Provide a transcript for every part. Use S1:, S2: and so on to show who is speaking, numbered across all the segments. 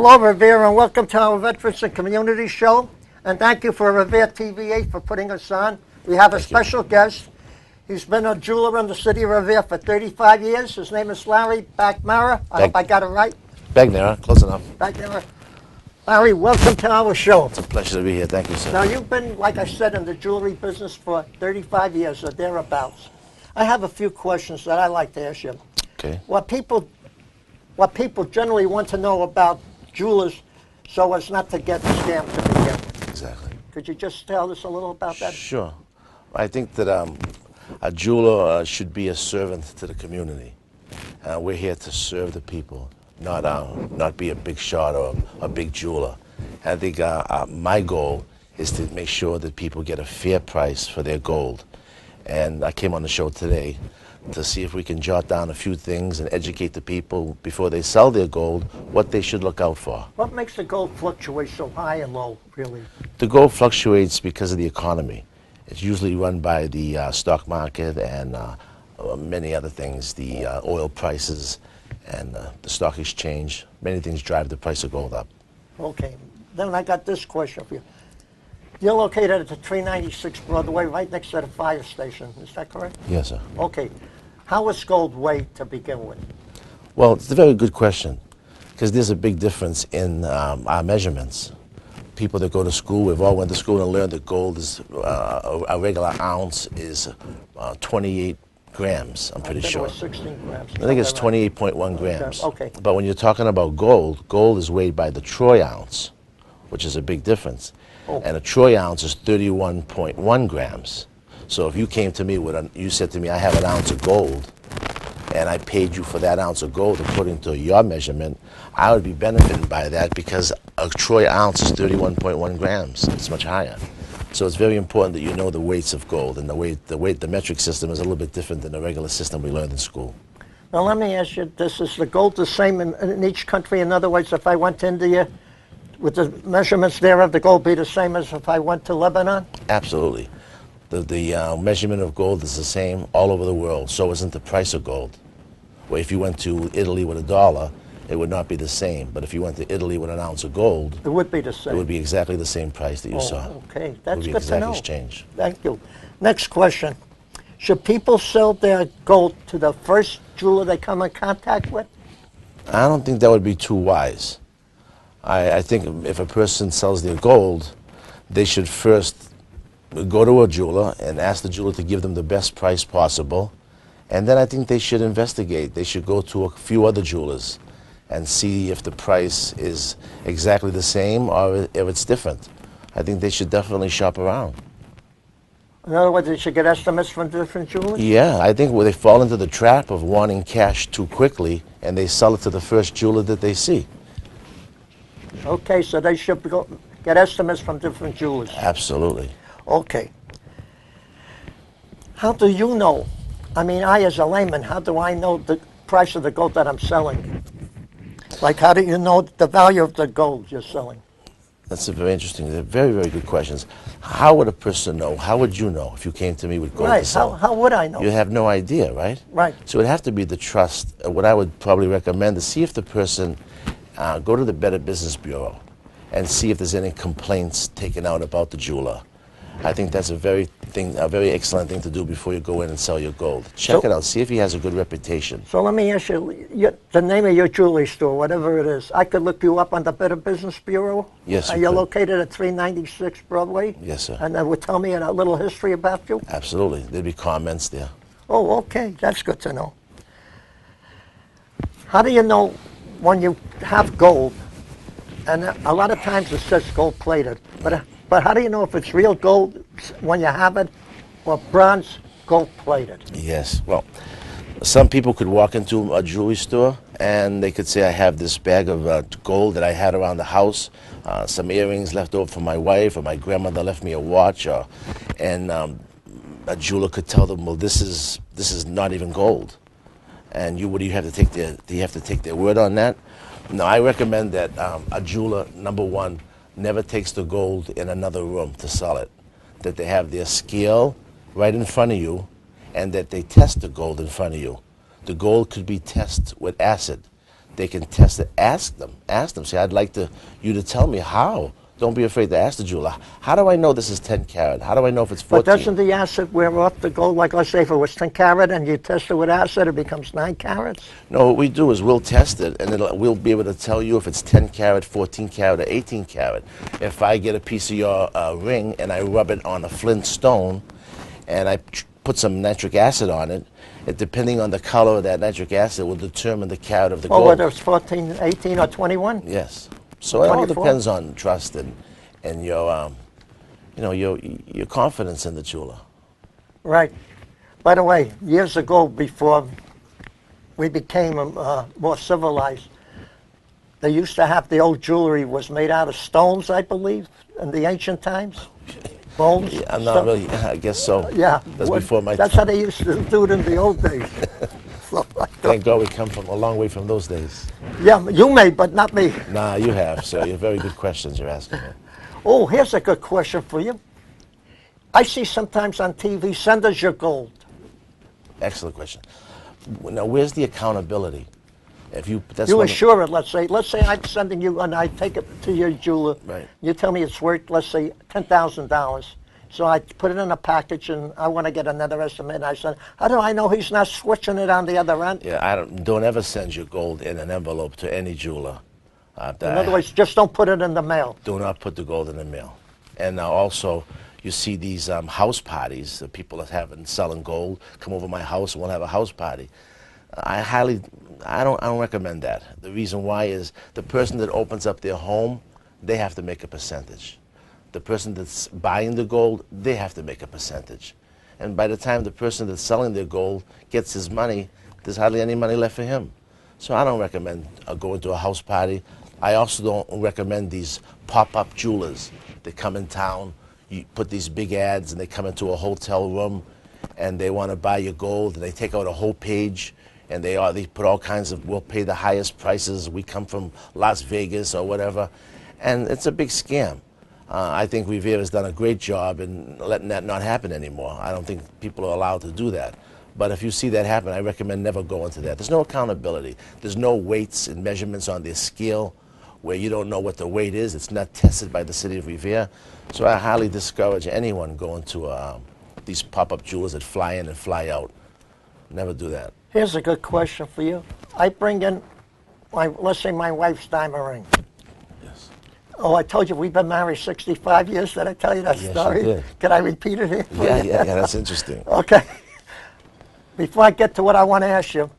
S1: Hello, Revere, and welcome to our Veterans and Community Show. And thank you for Revere TV8 for putting us on. We have a special guest. He's been a jeweler in the city of Revere for 35 years. His name is Larry Bagnera. I hope I got it right.
S2: Bagnera, close enough.
S1: Bagnera. Larry, welcome to our show.
S2: It's a pleasure to be here. Thank you, sir.
S1: Now, you've been, like I said, in the jewelry business for 35 years or thereabouts. I have a few questions that I like to ask you.
S2: Okay.
S1: What people generally want to know about jewelers so as not to get scammed to begin with.
S2: Exactly.
S1: Could you just tell us a little about that?
S2: Sure. I think that a jeweler should be a servant to the community. We're here to serve the people, not be a big shot or a big jeweler. I think my goal is to make sure that people get a fair price for their gold. And I came on the show today to see if we can jot down a few things and educate the people before they sell their gold what they should look out for.
S1: What makes the gold fluctuate so high and low, really?
S2: The gold fluctuates because of the economy. It's usually run by the stock market and many other things, the oil prices and the stock exchange. Many things drive the price of gold up.
S1: Okay. Then I got this question for you. You're located at the 396 Broadway, right next to the fire station. Is that correct?
S2: Yes, sir.
S1: Okay. How is gold weighed to begin with?
S2: Well, it's a very good question because there's a big difference in our measurements. People that go to school, we've all went to school and learned that gold is, a regular ounce is 28 grams, I'm pretty sure.
S1: It was 16 grams.
S2: I think it's 28.1 grams.
S1: Okay.
S2: But when you're talking about gold, gold is weighed by the troy ounce, which is a big difference.
S1: Oh.
S2: And a troy ounce is 31.1 grams. So if you came to me you said to me, I have an ounce of gold, and I paid you for that ounce of gold according to your measurement, I would be benefited by that because a troy ounce is 31.1 grams. It's much higher. So it's very important that you know the weights of gold, and the metric system is a little bit different than the regular system we learned in school.
S1: Now let me ask you this, is the gold the same in each country? In other words, if I went to India, would the measurements there of the gold be the same as if I went to Lebanon?
S2: Absolutely. The measurement of gold is the same all over the world. So isn't the price of gold. Where if you went to Italy with $1, it would not be the same. But if you went to Italy with an ounce of gold,
S1: it would be the same.
S2: It would be exactly the same price that you saw.
S1: Okay, that's good
S2: exactly
S1: to know.
S2: Exchange.
S1: Thank you. Next question. Should people sell their gold to the first jeweler they come in contact with?
S2: I don't think that would be too wise. I think if a person sells their gold, they should first go to a jeweler and ask the jeweler to give them the best price possible. And then I think they should investigate. They should go to a few other jewelers and see if the price is exactly the same or if it's different. I think they should definitely shop around.
S1: In other words, they should get estimates from different jewelers?
S2: Yeah, I think they fall into the trap of wanting cash too quickly and they sell it to the first jeweler that they see.
S1: Okay, so they should get estimates from different jewelers.
S2: Absolutely.
S1: Okay. How do you know? I mean, I as a layman, how do I know the price of the gold that I'm selling? Like, how do you know the value of the gold you're selling?
S2: That's a very interesting, very, very good questions. How would a person know? How would you know if you came to me with gold to sell?
S1: How would I know?
S2: You have no idea, right?
S1: Right.
S2: So it would have to be the trust. What I would probably recommend is see if the person, go to the Better Business Bureau and see if there's any complaints taken out about the jeweler. I think that's a very excellent thing to do before you go in and sell your gold. Check it out. See if he has a good reputation.
S1: So let me ask you, the name of your jewelry store, whatever it is, I could look you up on the Better Business Bureau?
S2: Yes,
S1: You're located at 396 Broadway?
S2: Yes, sir.
S1: And that would tell me a little history about you?
S2: Absolutely. There'd be comments there.
S1: Oh, okay. That's good to know. How do you know when you have gold, and a lot of times it says gold-plated, but how do you know if it's real gold when you have it or bronze gold-plated?
S2: Yes. Well, some people could walk into a jewelry store and they could say, I have this bag of gold that I had around the house, some earrings left over from my wife, or my grandmother left me a watch, and a jeweler could tell them, well, this is not even gold. And do you have to take their word on that? No, I recommend that a jeweler, number one, never takes the gold in another room to sell it. That they have their scale right in front of you, and that they test the gold in front of you. The gold could be tested with acid They can test it. Ask them. Say, I'd like you to tell me how. Don't be afraid to ask the jeweler. How do I know this is 10 carat? How do I know if it's 14?
S1: But doesn't the acid wear off the gold? Like, let's say if it was 10 carat and you test it with acid, it becomes 9 carats?
S2: No, what we do is we'll test it, and we'll be able to tell you if it's 10 carat, 14 carat, or 18 carat. If I get a piece of your ring and I rub it on a flint stone and I put some nitric acid on it, depending on the color of that nitric acid will determine the carat of the gold.
S1: Whether it's 14, 18, or 21?
S2: Yes. So it all
S1: 24?
S2: depends on trust and your, your confidence in the jeweler.
S1: Right. By the way, years ago, before we became more civilized, they used to have the old jewelry was made out of stones, I believe, in the ancient times. Bones.
S2: Yeah, I'm not really. I guess so.
S1: Yeah.
S2: That's before my
S1: That's how they used to do it in the old days.
S2: Thank God we come from a long way from those days.
S1: Yeah, you may, but not me.
S2: Nah, you have, sir. You're very good questions you're asking me.
S1: Oh, here's a good question for you. I see sometimes on TV, send us your gold.
S2: Excellent question. Now, where's the accountability? If you
S1: insure it, let's say I'm sending you and I take it to your jeweler.
S2: Right.
S1: You tell me it's worth, let's say, $10,000. So I put it in a package and I want to get another estimate. And I said, how do I know he's not switching it on the other end?
S2: Yeah, don't ever send your gold in an envelope to any jeweler.
S1: In other words, just don't put it in the mail.
S2: Do not put the gold in the mail. And now also, you see these house parties that people are selling gold. Come over my house and we'll have a house party. I don't recommend that. The reason why is the person that opens up their home, they have to make a percentage. The person that's buying the gold, they have to make a percentage. And by the time the person that's selling their gold gets his money, there's hardly any money left for him. So I don't recommend going to a house party. I also don't recommend these pop-up jewelers that come in town. You put these big ads and they come into a hotel room and they want to buy your gold and they take out a whole page and they put all kinds of, we'll pay the highest prices, we come from Las Vegas or whatever, and it's a big scam. I think Rivera's done a great job in letting that not happen anymore. I don't think people are allowed to do that. But if you see that happen, I recommend never go into that. There's no accountability. There's no weights and measurements on their scale where you don't know what the weight is. It's not tested by the city of Rivera. So I highly discourage anyone going to these pop-up jewelers that fly in and fly out. Never do that.
S1: Here's a good question for you. I bring in, let's say my wife's diamond ring.
S2: Yes.
S1: Oh, I told you we've been married 65 years. Did I tell you that story?
S2: Yes, you did.
S1: Can I repeat it here?
S2: Yeah, that's interesting.
S1: Okay. Before I get to what I want to ask you,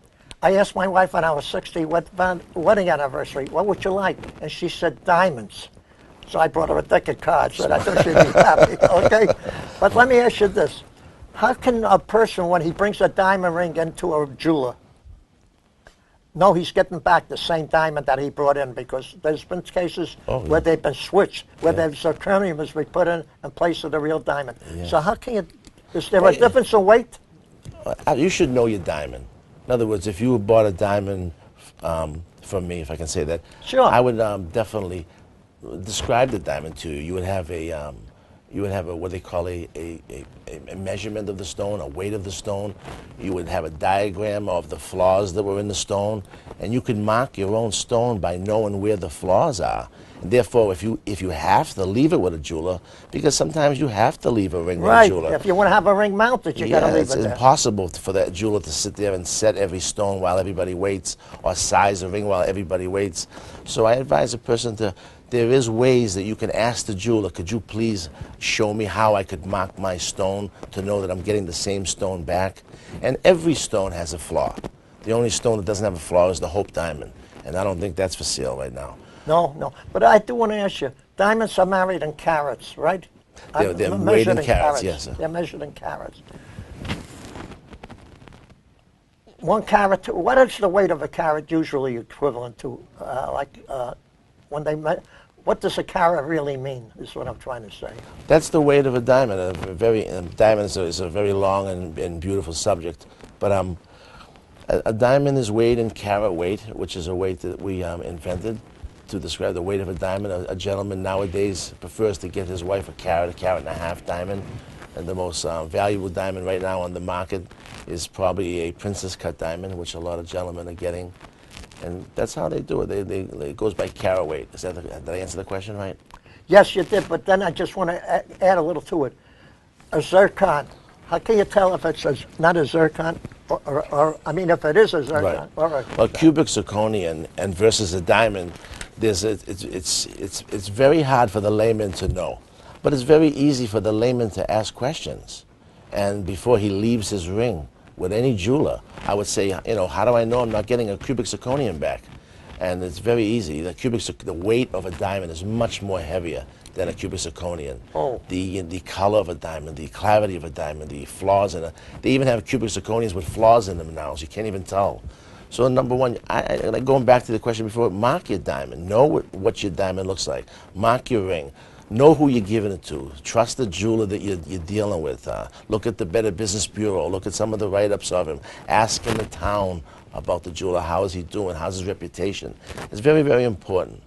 S1: I asked my wife when I was 60, what wedding anniversary, what would you like? And she said diamonds. So I brought her a deck of cards, and I thought she'd be happy, okay? But let me ask you this. How can a person, when he brings a diamond ring into a jeweler, know he's getting back the same diamond that he brought in? Because there's been cases where they've been switched, where there's zirconium has been put in place of the real diamond.
S2: Yes.
S1: So how can you, is there a difference in weight?
S2: You should know your diamond. In other words, if you bought a diamond from me, if I can say that,
S1: sure,
S2: I would definitely describe the diamond to you. You would have a what they call a measurement of the stone, a weight of the stone. You would have a diagram of the flaws that were in the stone, and you could mark your own stone by knowing where the flaws are. And therefore, if you have to leave it with a jeweler, because sometimes you have to leave a ring with a jeweler.
S1: If you want to have a ring mounted, you got to leave it there.
S2: It's impossible for that jeweler to sit there and set every stone while everybody waits, or size a ring while everybody waits. So I advise a person there is ways that you can ask the jeweler, could you please show me how I could mark my stone to know that I'm getting the same stone back? And every stone has a flaw. The only stone that doesn't have a flaw is the Hope Diamond, and I don't think that's for sale right now.
S1: No. But I do want to ask you, diamonds are married in carats, right?
S2: They're weighed in carats, yes, sir.
S1: They're measured in carats. 1 carat, what is the weight of a carat usually equivalent to? When they what does a carat really mean, is what I'm trying to say.
S2: That's the weight of a diamond. Diamond is a very long and beautiful subject. But a diamond is weighed in carat weight, which is a weight that we invented to describe the weight of a diamond. A gentleman nowadays prefers to get his wife a carat and a half diamond. And the most valuable diamond right now on the market is probably a princess cut diamond, which a lot of gentlemen are getting. And that's how they do it. It goes by carat weight. Did I answer the question right?
S1: Yes, you did, but then I just want to add a little to it. A zircon. How can you tell if it's not a zircon, or I mean, if it is a zircon?
S2: Right. Well, cubic zirconium and versus a diamond, it's very hard for the layman to know, but it's very easy for the layman to ask questions. And before he leaves his ring with any jeweler, I would say, how do I know I'm not getting a cubic zirconium back? And it's very easy. The weight of a diamond is much more heavier than a cubic zirconium.
S1: Oh.
S2: The color of a diamond, the clarity of a diamond, the flaws in it. They even have cubic zirconiums with flaws in them now, so you can't even tell. So number one, going back to the question before, mark your diamond. Know what your diamond looks like. Mark your ring. Know who you're giving it to. Trust the jeweler that you're dealing with. Look at the Better Business Bureau. Look at some of the write-ups of him. Ask in the town about the jeweler. How is he doing? How's his reputation? It's very, very important,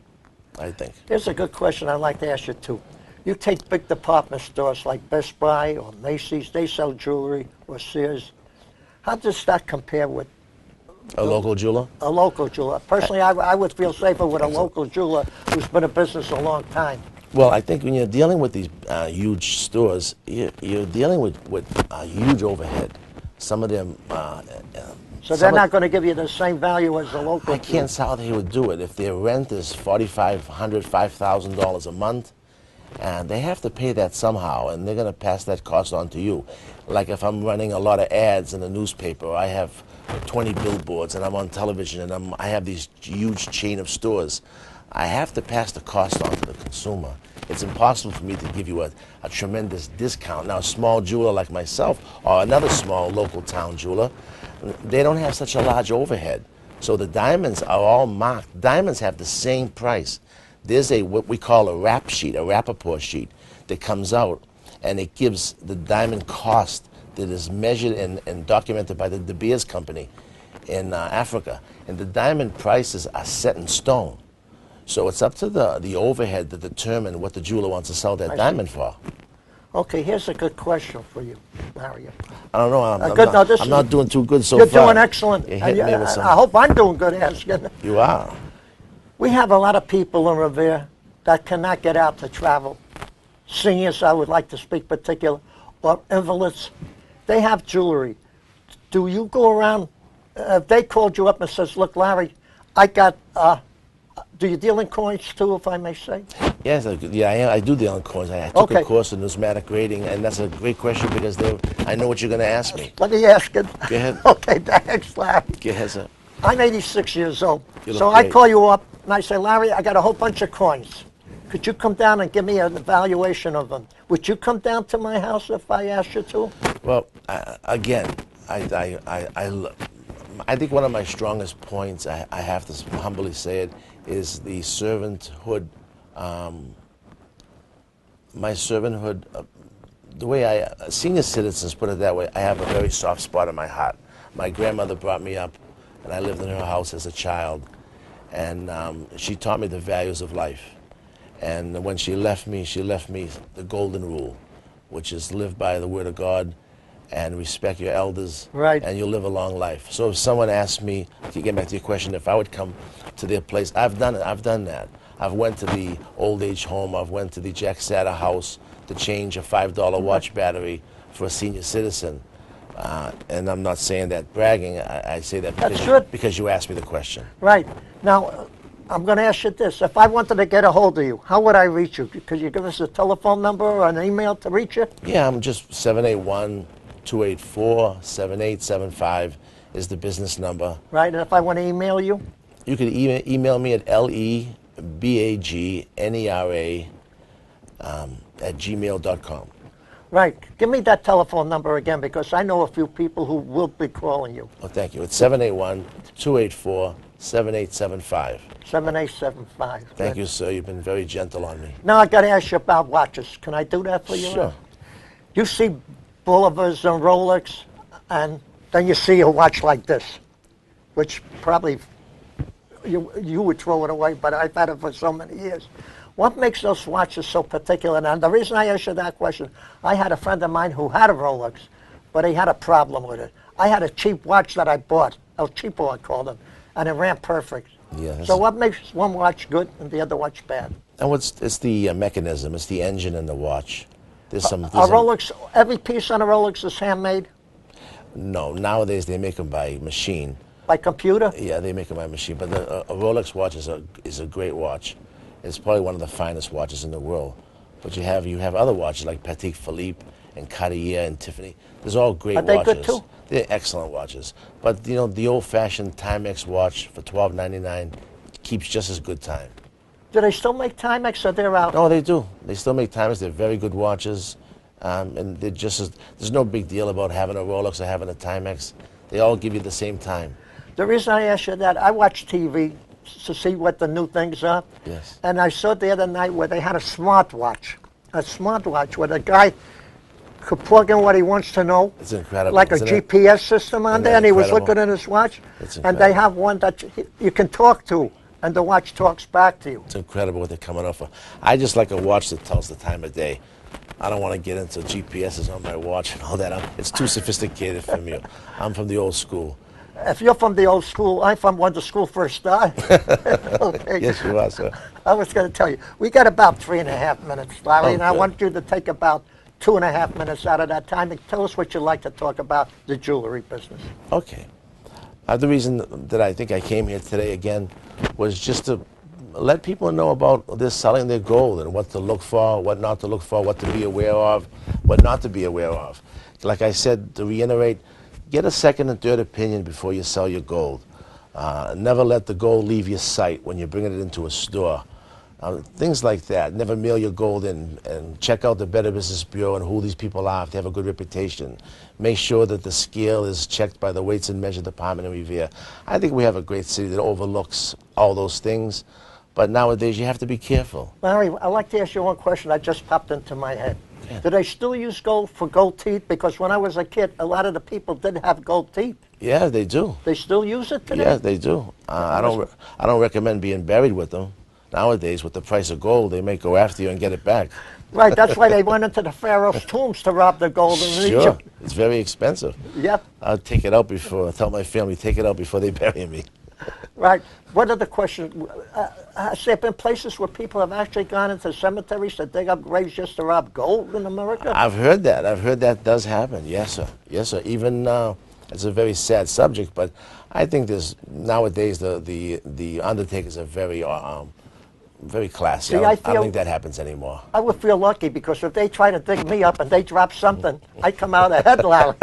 S2: I think.
S1: Here's a good question I'd like to ask you, too. You take big department stores like Best Buy or Macy's. They sell jewelry, or Sears. How does that compare with
S2: a local jeweler?
S1: A local jeweler. Personally, I would feel safer with a local jeweler who's been in business a long time.
S2: Well, I think when you're dealing with these huge stores, you're dealing with a huge overhead. Some of them...
S1: so they're not going to give you the same value as a local
S2: I can't see how they would do it. If their rent is $4,500, $5,000 a month, and they have to pay that somehow, and they're going to pass that cost on to you. Like if I'm running a lot of ads in the newspaper, or I have 20 billboards, and I'm on television, and I have these huge chain of stores, I have to pass the cost on to the consumer. It's impossible for me to give you a tremendous discount. Now, a small jeweler like myself, or another small local town jeweler, they don't have such a large overhead. So the diamonds are all marked. Diamonds have the same price. There's what we call a wrap sheet, a Rappaport sheet, that comes out, and it gives the diamond cost that is measured and documented by the De Beers Company in Africa. And the diamond prices are set in stone. So it's up to the overhead to determine what the jeweler wants to sell that diamond for.
S1: Okay, here's a good question for you, Mario.
S2: I don't know. I'm not doing too good so far.
S1: You're doing excellent. I hope I'm doing good asking.
S2: You are.
S1: We have a lot of people in Revere that cannot get out to travel. Seniors, I would like to speak particular, or invalids. They have jewelry. Do you go around, if they called you up and says, look, Larry, I got... do you deal in coins too, if I may say?
S2: Yes, I do deal in coins. I took a course in numismatic grading, and that's a great question because I know what you're going to ask me.
S1: Let me ask it.
S2: Go ahead.
S1: Okay, thanks, Larry.
S2: Go ahead, sir.
S1: I'm 86 years old. So
S2: great.
S1: I call you up and I say, Larry, I got a whole bunch of coins. Could you come down and give me an evaluation of them? Would you come down to my house if I asked you to?
S2: Well, again, I think one of my strongest points, I have to humbly say it, is the servanthood. My servanthood, the way senior citizens, put it that way, I have a very soft spot in my heart. My grandmother brought me up, and I lived in her house as a child, and she taught me the values of life. And when she left me the golden rule, which is live by the word of God and respect your elders,
S1: right,
S2: and you'll live a long life. So if someone asked me, to get back to your question, if I would come to their place, I've done it. I've done that. I've went to the old age home. I've went to the Jack Satter house to change a $5 watch battery for a senior citizen. And I'm not saying that bragging. I say that because you asked me the question.
S1: Right. Now, I'm going to ask you this. If I wanted to get a hold of you, how would I reach you? Could you give us a telephone number or an email to reach you?
S2: Yeah, I'm just 781-284-7875 is the business number.
S1: Right, and if I want to email you?
S2: You can email me at lebagnera@gmail.com.
S1: Right. Give me that telephone number again because I know a few people who will be calling you.
S2: Oh, thank you. It's 781-284-7875.
S1: 7875.
S2: Thank you, sir. You've been very gentle on me.
S1: Now I got to ask you about watches. Can I do that for you?
S2: Sure.
S1: You see Boulevars and Rolex, and then you see a watch like this, which probably you would throw it away, but I've had it for so many years. What makes those watches so particular? And the reason I asked you that question, I had a friend of mine who had a Rolex, but he had a problem with it. I had a cheap watch that I bought, El Cheapo I called him, and it ran perfect.
S2: Yes.
S1: So what makes one watch good and the other watch bad?
S2: And it's the mechanism, it's the engine in the watch. There's some.
S1: A Rolex, every piece on a Rolex is handmade
S2: No, nowadays they make them by machine.
S1: by computer?
S2: Yeah, they make them by machine. But a Rolex watch is a great watch. It's probably one of the finest watches in the world. But you have other watches like Patek Philippe and Cartier and Tiffany. There's all great watches.
S1: Are they good too?
S2: They're excellent watches. But you know, the old-fashioned Timex watch for $12.99 keeps just as good time.
S1: Do they still make Timex or they're out?
S2: No, they do. They still make Timex. They're very good watches. And they're just as, there's no big deal about having a Rolex or having a Timex. They all give you the same time.
S1: The reason I ask you that, I watch TV to see what the new things are.
S2: Yes.
S1: And I saw the other night where they had a smartwatch where the guy could plug in what he wants to know.
S2: It's incredible.
S1: Like a
S2: Isn't it?
S1: GPS system on
S2: Isn't
S1: there,
S2: that
S1: and he was
S2: incredible?
S1: looking at his watch.
S2: It's
S1: And they
S2: incredible.
S1: have one that you can talk to, and the watch talks back to you.
S2: It's incredible what they're coming up with. I just like a watch that tells the time of day. I don't want to get into GPSs on my watch and all that. It's too sophisticated for me. I'm from the old school.
S1: If you're from the old school, I'm from when the school first started. Okay.
S2: Yes, you are, sir.
S1: I was going to tell you, we got about 3.5 minutes, Larry, and I
S2: Okay.
S1: want you to take about 2.5 minutes out of that time and tell us what you'd like to talk about the jewelry business.
S2: Okay. The reason that I think I came here today again was just to let people know about this selling their gold and what to look for, what not to look for, what to be aware of, what not to be aware of. Like I said, to reiterate, get a second and third opinion before you sell your gold. Never let the gold leave your sight when you're bringing it into a store. Things like that. Never mail your gold in, and check out the Better Business Bureau and who these people are if they have a good reputation. Make sure that the scale is checked by the Weights and Measure Department in Revere. I think we have a great city that overlooks all those things, but nowadays you have to be careful.
S1: Larry, I'd like to ask you one question that just popped into my head. Do they still use gold for gold teeth? Because when I was a kid, a lot of the people did have gold teeth.
S2: Yeah, they do.
S1: They still use it today?
S2: Yeah, they do. I don't recommend being buried with them. Nowadays, with the price of gold, they may go after you and get it back.
S1: Right, that's why they went into the pharaoh's tombs to rob the gold in
S2: Sure,
S1: Egypt.
S2: it's very expensive.
S1: Yep,
S2: I'll take it out before, tell my family, take it out before they bury me.
S1: right. What are the questions? Has there been places where people have actually gone into cemeteries to dig up graves just to rob gold in America?
S2: I've heard that. I've heard that does happen. Yes, sir. Yes, sir. Even it's a very sad subject, but I think there's nowadays the undertakers are very classy.
S1: See,
S2: I
S1: I
S2: don't
S1: feel-
S2: think that happens anymore.
S1: I would feel lucky because if they try to dig me up and they drop something, I come out ahead, Larry.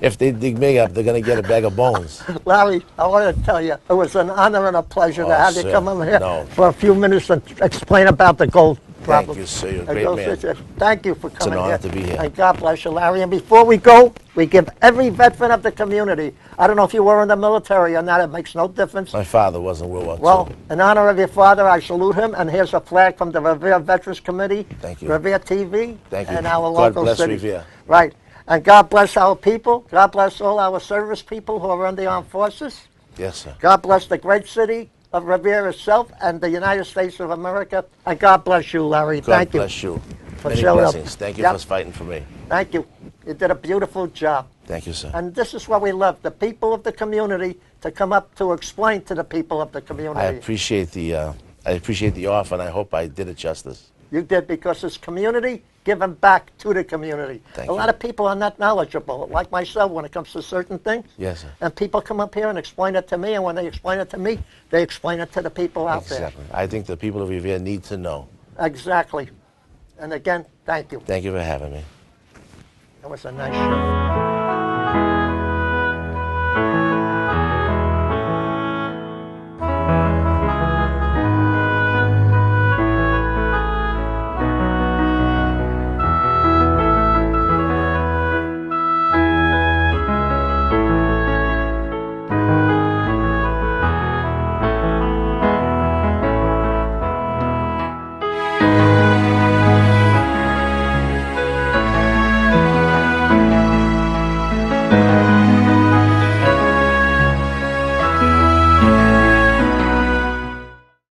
S2: If they dig me up, they're going to get a bag of bones.
S1: Larry, I want to tell you, it was an honor and a pleasure to
S2: Oh,
S1: have you
S2: sir,
S1: come in here
S2: no.
S1: for a few minutes and explain about the gold problem.
S2: Thank you, sir. You're a
S1: And
S2: great
S1: gold
S2: man.
S1: situation. Thank you for coming
S2: honor
S1: here.
S2: to be here.
S1: And God bless you, Larry. And before we go, we give every veteran of the community, I don't know if you were in the military or not, it makes no difference.
S2: My father was in World War II.
S1: Well, in honor of your father, I salute him, and here's a flag from the Revere Veterans Committee,
S2: Thank you.
S1: Revere TV,
S2: Thank you.
S1: and our
S2: God
S1: local
S2: bless
S1: city.
S2: Revere.
S1: Right. And God bless our people. God bless all our service people who are in the armed forces.
S2: Yes, sir.
S1: God bless the great city of Revere itself and the United States of America. And God bless you, Larry.
S2: God
S1: Thank you.
S2: bless you.
S1: for
S2: Many
S1: showing up.
S2: blessings. Thank you
S1: Yep.
S2: for fighting for me.
S1: Thank you. You did a beautiful job.
S2: Thank you, sir.
S1: And this is what we love, the people of the community to come up to explain to the people of the community.
S2: I appreciate the offer, and I hope I did it justice.
S1: You did, because it's community giving back to the community.
S2: Thank
S1: a
S2: you.
S1: lot of people are not knowledgeable, like myself, when it comes to certain things.
S2: Yes, sir.
S1: And people come up here and explain it to me, and when they explain it to me, they explain it to the people out
S2: Exactly. I think the people of Revere need to know.
S1: there. Exactly. And again, thank you.
S2: Thank you for having me.
S1: That was a nice show.